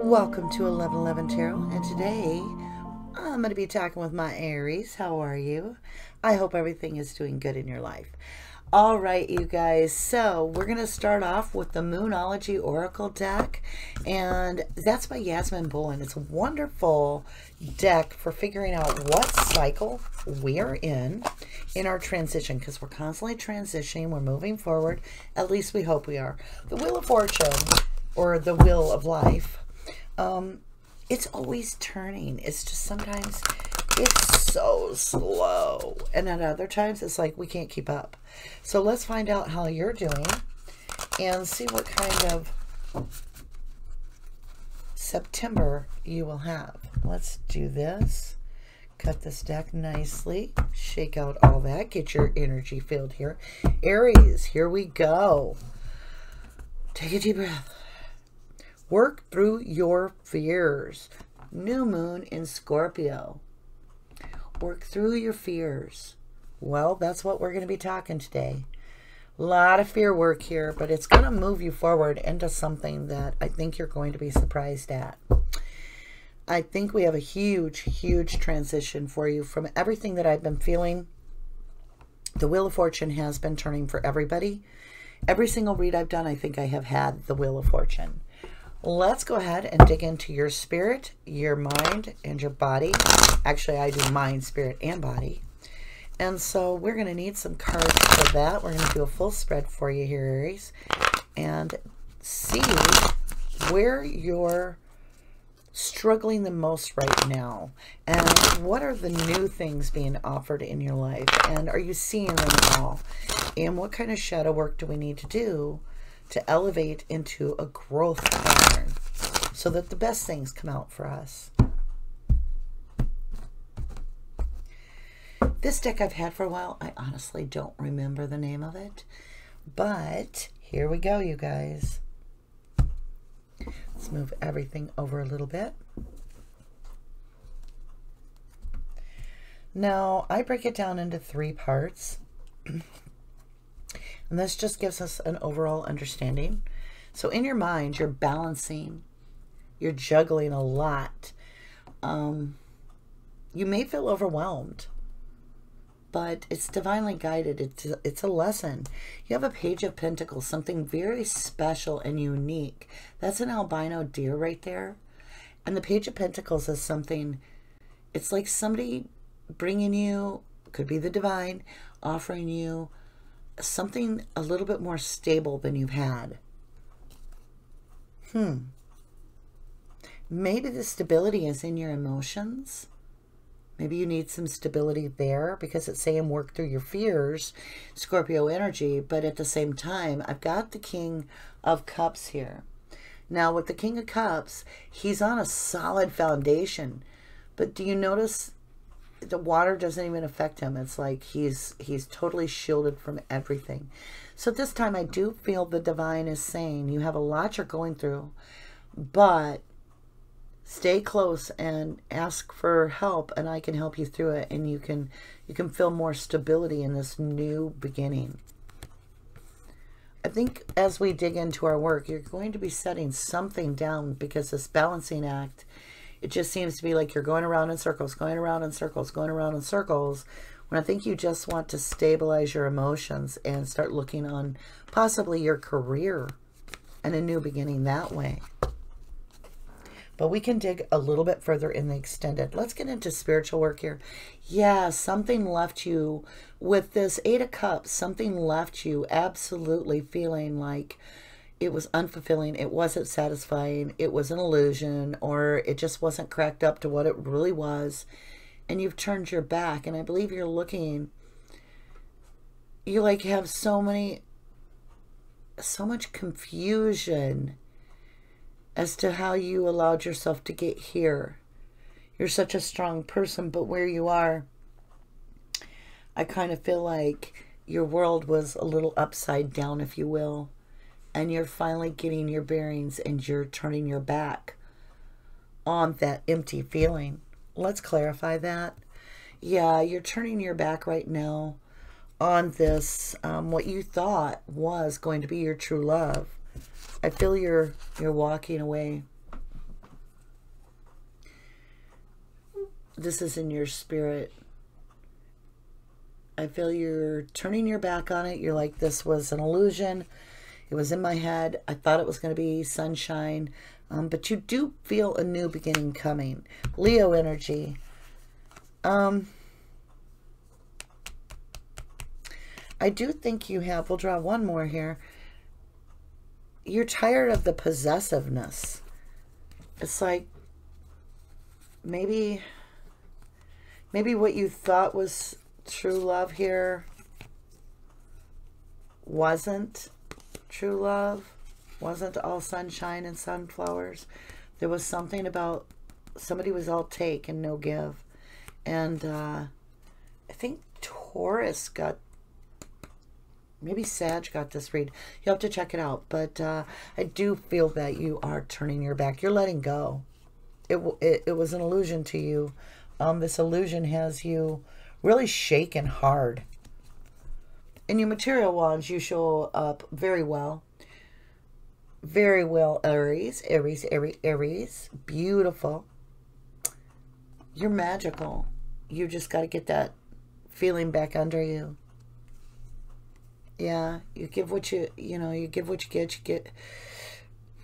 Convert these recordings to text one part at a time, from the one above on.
Welcome to 1111 Tarot, and today I'm going to be talking with my Aries. How are you? I hope everything is doing good in your life. All right, you guys, so we're going to start off with the Moonology Oracle deck, and that's by Yasmin Bullen. It's a wonderful deck for figuring out what cycle we're in our transition, because we're constantly transitioning, we're moving forward, at least we hope we are. The Wheel of Fortune, or the Wheel of Life, it's always turning. It's just sometimes it's so slow, and at other times it's like we can't keep up. So let's find out how you're doing and see what kind of September you will have. Let's do this. Cut this deck nicely, shake out all that, get your energy filled here. Aries, here we go. Take a deep breath. Work through your fears. New moon in Scorpio. Work through your fears. Well, that's what we're going to be talking today. A lot of fear work here, but it's going to move you forward into something that I think you're going to be surprised at. I think we have a huge, huge transition for you from everything that I've been feeling. The Wheel of Fortune has been turning for everybody. Every single read I've done, I think I have had the Wheel of Fortune. Let's go ahead and dig into your spirit, your mind, and your body. Actually, I do mind, spirit, and body. And so we're going to need some cards for that. We're going to do a full spread for you here, Aries, and see where you're struggling the most right now. And what are the new things being offered in your life? And are you seeing them at all? And what kind of shadow work do we need to do to elevate into a growth pattern so that the best things come out for us? This deck I've had for a while. I honestly don't remember the name of it, but here we go, you guys. Let's move everything over a little bit. Now, I break it down into 3 parts. And this just gives us an overall understanding. So in your mind, you're balancing, you're juggling a lot. You may feel overwhelmed, but it's divinely guided. It's a lesson. You have a Page of Pentacles, something very special and unique. That's an albino deer right there. And the Page of Pentacles is something, it's like somebody bringing you, could be the divine, offering you something a little bit more stable than you've had. Maybe the stability is in your emotions. Maybe you need some stability there, because it's saying work through your fears, Scorpio energy, but at the same time, I've got the King of Cups here. Now, with the King of Cups, he's on a solid foundation, but do you notice the water doesn't even affect him? It's like he's totally shielded from everything. So this time I do feel the divine is saying you have a lot you're going through, but stay close and ask for help, and I can help you through it, and you can feel more stability in this new beginning. I think as we dig into our work, you're going to be setting something down, because this balancing act, it just seems to be like you're going around in circles, going around in circles, going around in circles, when I think you just want to stabilize your emotions and start looking on possibly your career and a new beginning that way. But we can dig a little bit further in the extended. Let's get into spiritual work here. Yeah, something left you with this 8 of Cups. Something left you absolutely feeling like it was unfulfilling, it wasn't satisfying, it was an illusion, or it just wasn't cracked up to what it really was, and you've turned your back. And I believe you're looking, you like have so much confusion as to how you allowed yourself to get here. You're such a strong person, but where you are, I kind of feel like your world was a little upside down, if you will. And you're finally getting your bearings, and you're turning your back on that empty feeling. Let's clarify that. Yeah, you're turning your back right now on this, what you thought was going to be your true love. I feel you're walking away this is in your spirit. I feel you're turning your back on it. You're like, this was an illusion. It was in my head. I thought it was going to be sunshine. But you do feel a new beginning coming. Leo energy. I do think you have, we'll draw one more here. You're tired of the possessiveness. It's like maybe what you thought was true love here wasn't true love, wasn't all sunshine and sunflowers. There was something about somebody was all take and no give. And I think Taurus got, maybe Sag got this read. You'll have to check it out. But I do feel that you are turning your back. You're letting go. It was an illusion to you. This illusion has you really shaken hard. In your material wands, you show up very well. Very well, Aries. Aries, Aries, Aries. Beautiful. You're magical. You just got to get that feeling back under you. Yeah, you give what you give what you get.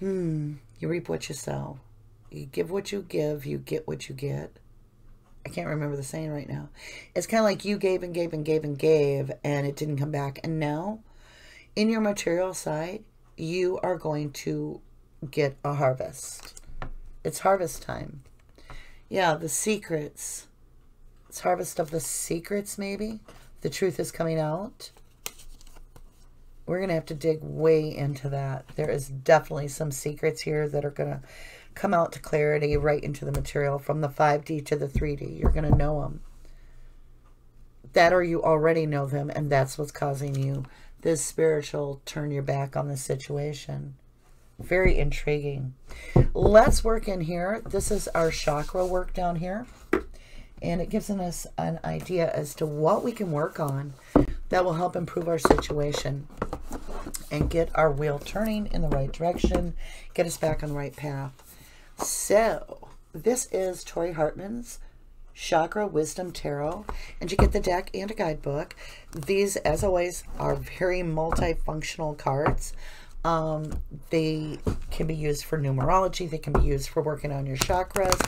You reap what you sow. You give what you give, you get what you get. I can't remember the saying right now. It's kind of like you gave and gave and gave and gave, and it didn't come back. And now, in your material side, you are going to get a harvest. It's harvest time. Yeah, the secrets. It's harvest of the secrets, maybe. The truth is coming out. We're going to have to dig way into that. There is definitely some secrets here that are going to come out to clarity right into the material from the 5D to the 3D. You're going to know them. That or you already know them, and that's what's causing you this spiritual turn your back on the situation. Very intriguing. Let's work in here. This is our chakra work down here. And it gives us an idea as to what we can work on that will help improve our situation and get our wheel turning in the right direction, get us back on the right path. So, this is Tori Hartman's Chakra Wisdom Tarot, and you get the deck and a guidebook. These, as always, are very multifunctional cards. They can be used for numerology, they can be used for working on your chakras,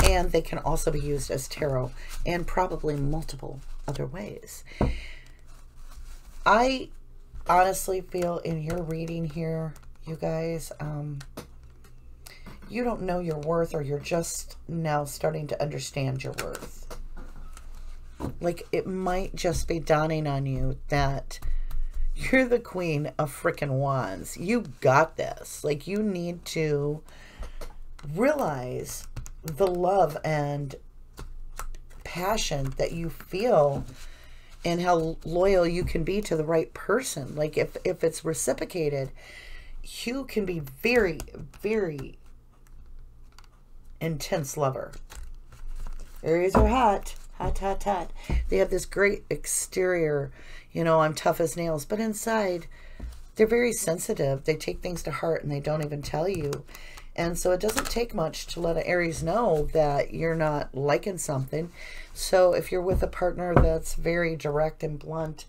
and they can also be used as tarot, and probably multiple other ways. I honestly feel in your reading here, you guys, you don't know your worth, or you're just now starting to understand your worth. Like, it might just be dawning on you that you're the queen of frickin' wands. You got this. Like, you need to realize the love and passion that you feel and how loyal you can be to the right person. Like, if it's reciprocated, you can be very, very intense lover. Aries are hot. Hot, hot, hot. They have this great exterior, you know, I'm tough as nails, but inside they're very sensitive. They take things to heart and they don't even tell you. And so it doesn't take much to let an Aries know that you're not liking something. So if you're with a partner that's very direct and blunt,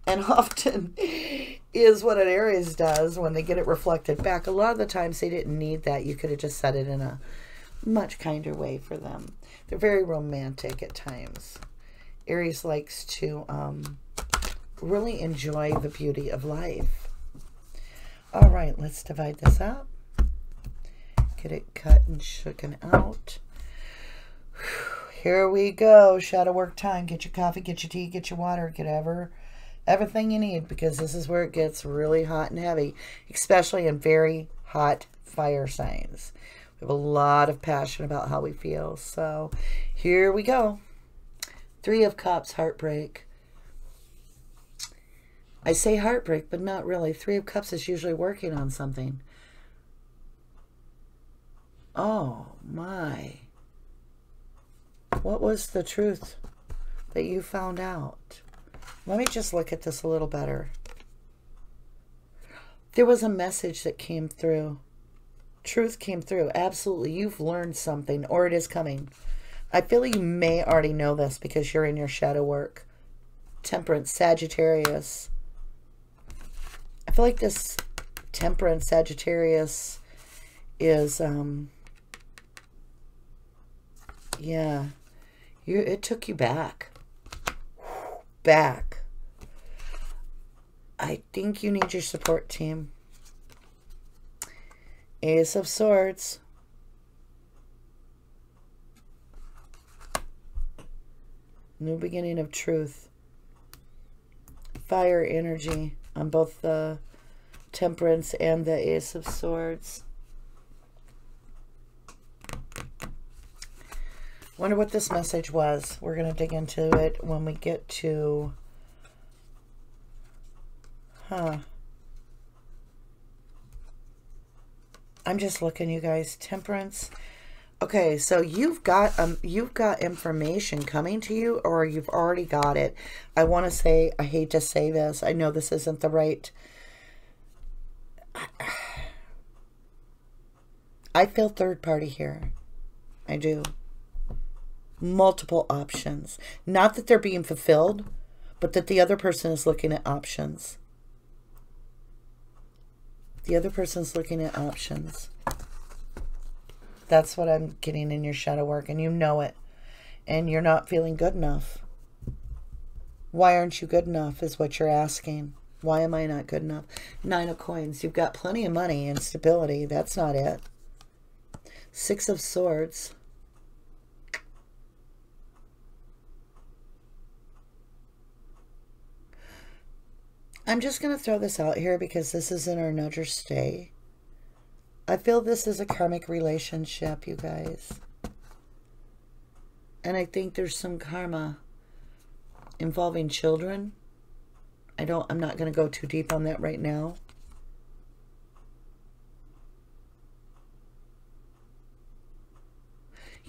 and often is what an Aries does when they get it reflected back, a lot of the times they didn't need that. You could have just said it in a much kinder way for them. They're very romantic at times. Aries likes to really enjoy the beauty of life. All right, let's divide this up. Get it cut and shooken out. Here we go. Shadow work time. Get your coffee, get your tea, get your water, get everything you need, because this is where it gets really hot and heavy, especially in very hot fire signs. We have a lot of passion about how we feel. So here we go. 3 of Cups, heartbreak. I say heartbreak, but not really. 3 of Cups is usually working on something. Oh my. What was the truth that you found out? Let me just look at this a little better. There was a message that came through. Truth came through. Absolutely. You've learned something, or it is coming. I feel you may already know this because you're in your shadow work. Temperance, Sagittarius. I feel like this Temperance, Sagittarius is, yeah, it took you back. Back. I think you need your support team. Ace of Swords. New beginning of truth. Fire energy on both the Temperance and the Ace of Swords. Wonder what this message was. We're going to dig into it when we get to... I'm just looking, you guys. Temperance. Okay, so you've got information coming to you, or you've already got it. I want to say, I hate to say this. I know this isn't the right... I feel third party here. I do. Multiple options. Not that they're being fulfilled, but that the other person is looking at options. The other person's looking at options. That's what I'm getting in your shadow work, and you know it. And you're not feeling good enough. Why aren't you good enough is what you're asking. Why am I not good enough? 9 of Coins. You've got plenty of money and stability. That's not it. 6 of Swords. I'm just going to throw this out here because this is in our nudge or stay. I feel this is a karmic relationship, you guys. And I think there's some karma involving children. I'm not going to go too deep on that right now.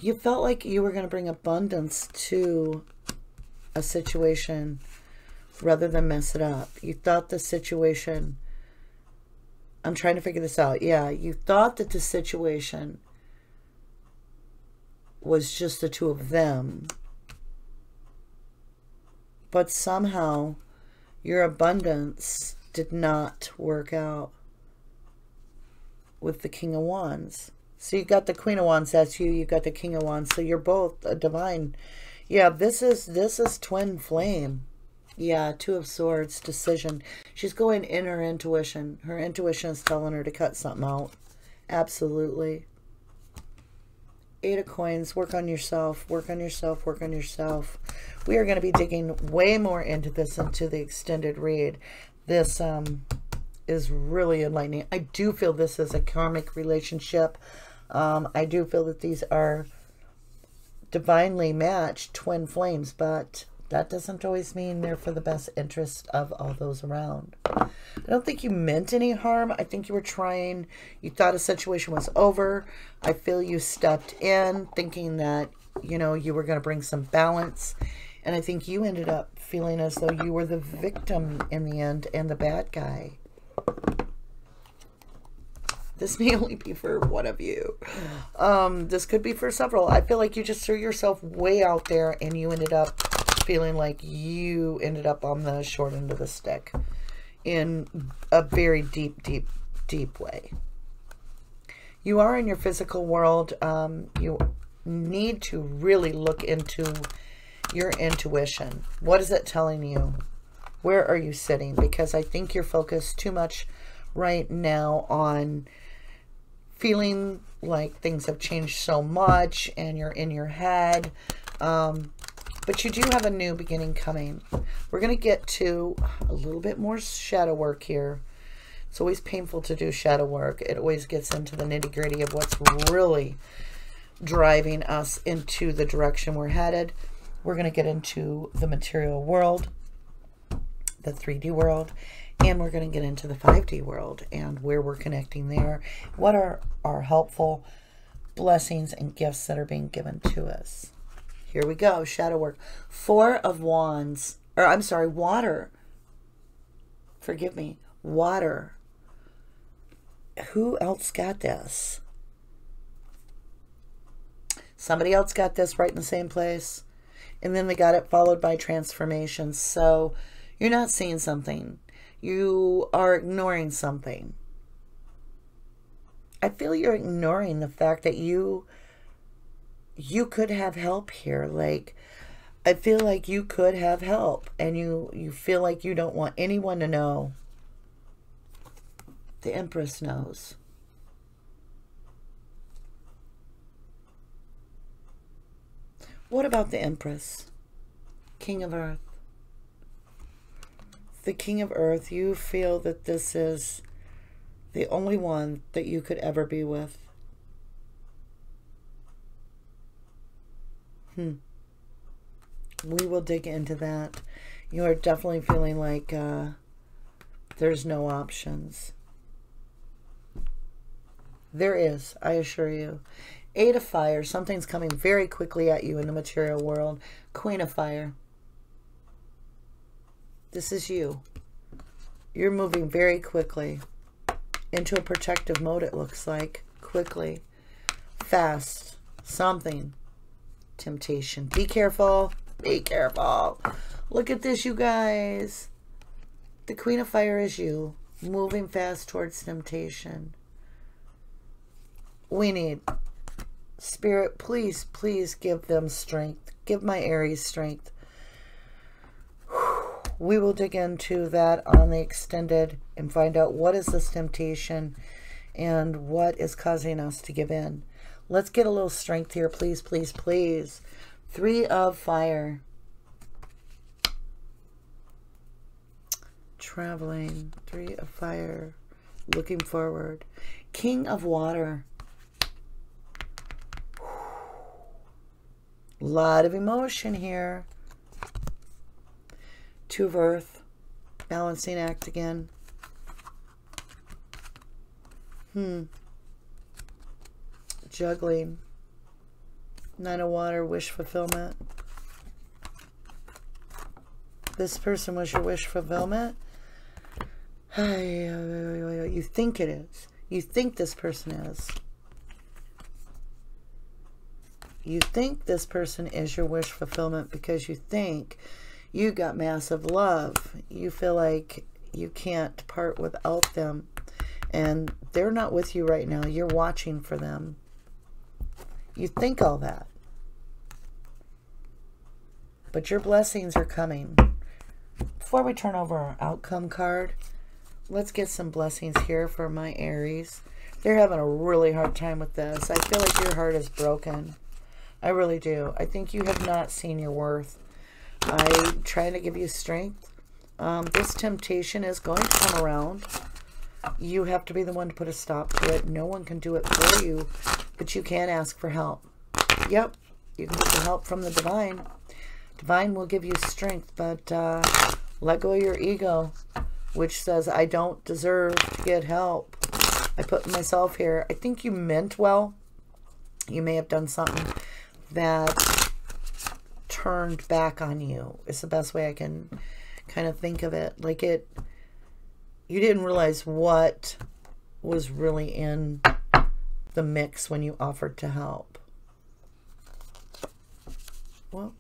You felt like you were going to bring abundance to a situation rather than mess it up. You thought the situation... I'm trying to figure this out. Yeah, you thought that the situation was just the two of them. But somehow your abundance did not work out with the King of Wands. So you got the Queen of Wands, that's you. You got the King of Wands. So you're both a divine. Yeah, this is twin flame. Yeah, 2 of Swords, decision. She's going in her intuition. Her intuition is telling her to cut something out. Absolutely. 8 of Coins, work on yourself, work on yourself, work on yourself. We are going to be digging way more into this, into the extended read. This is really enlightening. I do feel this is a karmic relationship. I do feel that these are divinely matched twin flames, but that doesn't always mean they're for the best interest of all those around. I don't think you meant any harm. I think you were trying, you thought a situation was over. I feel you stepped in thinking that, you know, you were going to bring some balance. And I think you ended up feeling as though you were the victim in the end and the bad guy. This may only be for one of you. This could be for several. I feel like you just threw yourself way out there and you ended up feeling like you ended up on the short end of the stick in a very deep, deep, deep way. You are in your physical world. You need to really look into your intuition. What is it telling you? Where are you sitting? Because I think you're focused too much right now on feeling like things have changed so much and you're in your head. But you do have a new beginning coming. We're going to get to a little bit more shadow work here. It's always painful to do shadow work. It always gets into the nitty-gritty of what's really driving us into the direction we're headed. We're going to get into the material world, the 3D world, and we're going to get into the 5D world and where we're connecting there. What are our helpful blessings and gifts that are being given to us? Here we go, shadow work. 4 of Wands, or I'm sorry, water. Forgive me, water. Who else got this? Somebody else got this right in the same place. And then they got it followed by transformation. So you're not seeing something. You are ignoring something. I feel you're ignoring the fact that you could have help here. Like, I feel like you could have help, and you feel like you don't want anyone to know. The Empress knows. What about the Empress? King of Earth. The King of Earth, you feel that this is the only one that you could ever be with. We will dig into that. You are definitely feeling like there's no options. There is, I assure you. 8 of Fire. Something's coming very quickly at you in the material world. Queen of Fire. This is you. You're moving very quickly into a protective mode, it looks like. Quickly. Fast. Something. Temptation. Be careful. Be careful. Look at this, you guys. The Queen of Fire is you. Moving fast towards temptation. We need... Spirit, please, please give them strength. Give my Aries strength. We will dig into that on the extended and find out what is this temptation and what is causing us to give in. Let's get a little strength here, please, please, please. 3 of Fire. Traveling. 3 of Fire. Looking forward. King of Water. A lot of emotion here. 2 of Earth. Balancing act again. Juggling. 9 of Water. Wish fulfillment. This person was your wish fulfillment. You think it is. You think this person is. You think this person is your wish fulfillment because you think you got massive love. You feel like you can't part without them. And they're not with you right now. You're watching for them. You think all that. But your blessings are coming. Before we turn over our outcome card, let's get some blessings here for my Aries. They're having a really hard time with this. I feel like your heart is broken. I really do. I think you have not seen your worth. I'm trying to give you strength. This temptation is going to come around. You have to be the one to put a stop to it. No one can do it for you, but you can ask for help. Yep, you can get the help from the Divine. Divine will give you strength, but let go of your ego, which says, I don't deserve to get help. I put myself here. I think you meant well. You may have done something that turned back on you. It's the best way I can kind of think of it. Like you didn't realize what was really in the mix when you offered to help. Well,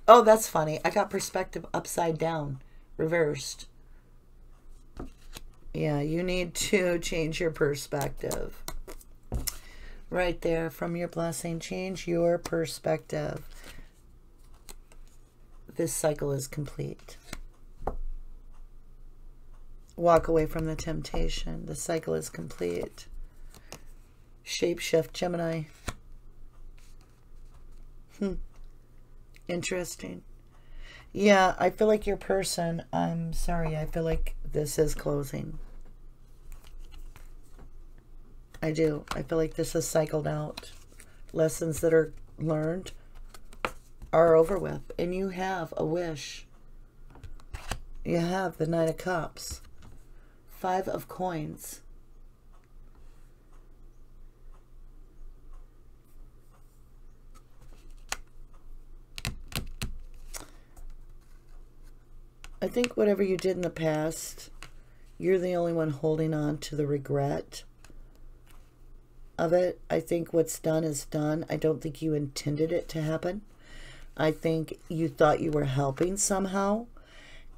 oh, that's funny. I got perspective upside down, reversed. Yeah, you need to change your perspective. Right there from your blessing. Change your perspective. This cycle is complete. Walk away from the temptation. The cycle is complete. Shapeshift, Gemini. Interesting. Yeah, I feel like your person, I'm sorry, I feel like this is closing. I do. I feel like this is cycled out. Lessons that are learned are over with. And you have a wish. You have the 9 of Cups. 5 of Coins. I think whatever you did in the past, you're the only one holding on to the regret. of it. I think what's done is done. I don't think you intended it to happen. I think you thought you were helping somehow,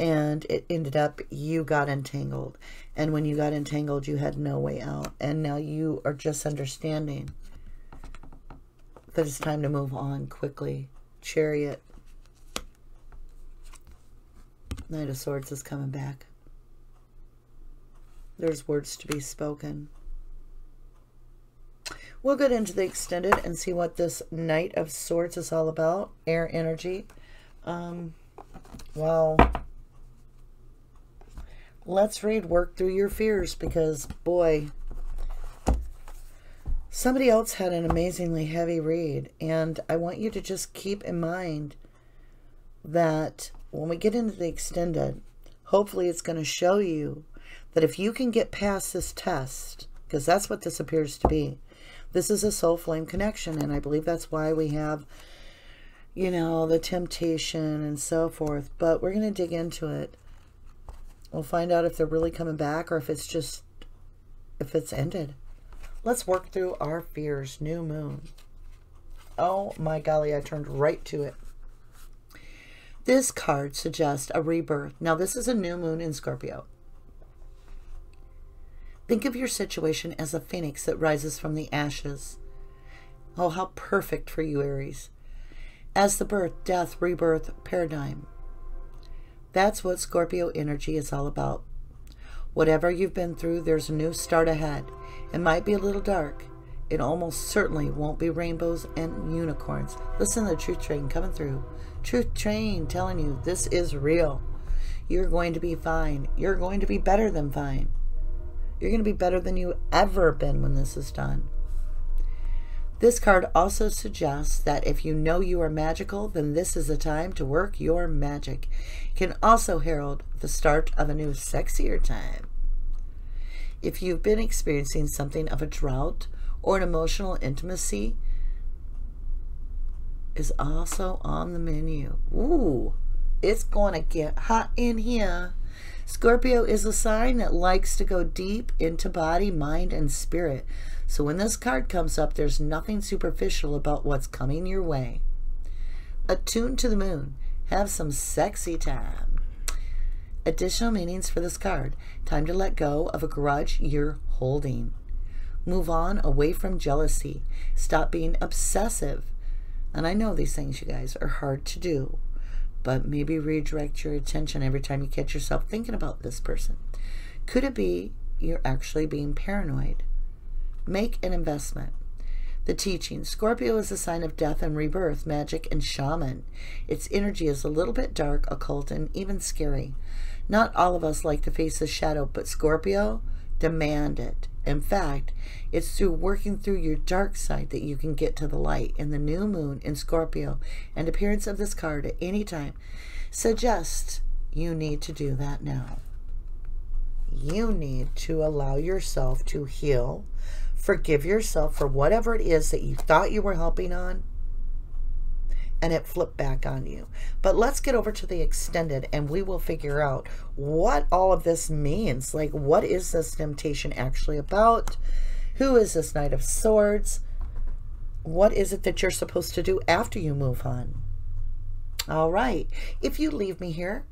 and it ended up you got entangled. And when you got entangled, you had no way out. And now you are just understanding that it's time to move on quickly. Chariot. Knight of Swords is coming back. There's words to be spoken. We'll get into the extended and see what this Knight of Swords is all about. Air energy. Wow. Let's read Work Through Your Fears, because, boy, somebody else had an amazingly heavy read. And I want you to just keep in mind that when we get into the extended, hopefully it's going to show you that if you can get past this test, because that's what this appears to be. This is a soul flame connection, and I believe that's why we have, you know, the temptation and so forth. But we're going to dig into it. We'll find out if they're really coming back or if it's just, if it's ended. Let's work through our fears. New moon. Oh my golly, I turned right to it. This card suggests a rebirth. Now, this is a new moon in Scorpio. Think of your situation as a phoenix that rises from the ashes. Oh, how perfect for you, Aries. As the birth, death, rebirth paradigm. That's what Scorpio energy is all about. Whatever you've been through, there's a new start ahead. It might be a little dark. It almost certainly won't be rainbows and unicorns. Listen to the truth train coming through. Truth train telling you this is real. You're going to be fine. You're going to be better than fine. You're going to be better than you ever been when this is done. This card also suggests that if you know you are magical, then this is the time to work your magic. It can also herald the start of a new, sexier time. If you've been experiencing something of a drought or an emotional intimacy, is also on the menu. Ooh, it's going to get hot in here. Scorpio is a sign that likes to go deep into body, mind, and spirit. So when this card comes up, there's nothing superficial about what's coming your way. Attuned to the moon. Have some sexy time. Additional meanings for this card. Time to let go of a grudge you're holding. Move on away from jealousy. Stop being obsessive. And I know these things, you guys, are hard to do. But maybe redirect your attention every time you catch yourself thinking about this person. Could it be you're actually being paranoid? Make an investment. The teaching. Scorpio is a sign of death and rebirth, magic and shaman. Its energy is a little bit dark, occult, and even scary. Not all of us like to face the shadow, but Scorpio demand it. In fact, it's through working through your dark side that you can get to the light. And the new moon in Scorpio and appearance of this card at any time suggests you need to do that now. You need to allow yourself to heal, forgive yourself for whatever it is that you thought you were helping on, and it flipped back on you. But let's get over to the extended and we will figure out what all of this means. Like, what is this temptation actually about? Who is this Knight of Swords? What is it that you're supposed to do after you move on? All right. If you leave me here,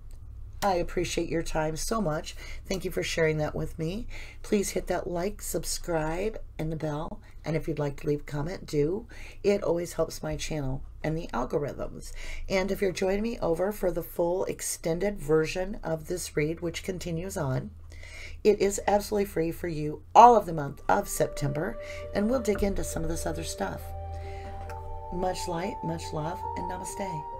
I appreciate your time so much. Thank you for sharing that with me. Please hit that like, subscribe, and the bell. And if you'd like to leave a comment, do. It always helps my channel and the algorithms. And if you're joining me over for the full extended version of this read, which continues on, it is absolutely free for you all of the month of September. And we'll dig into some of this other stuff. Much light, much love, and namaste.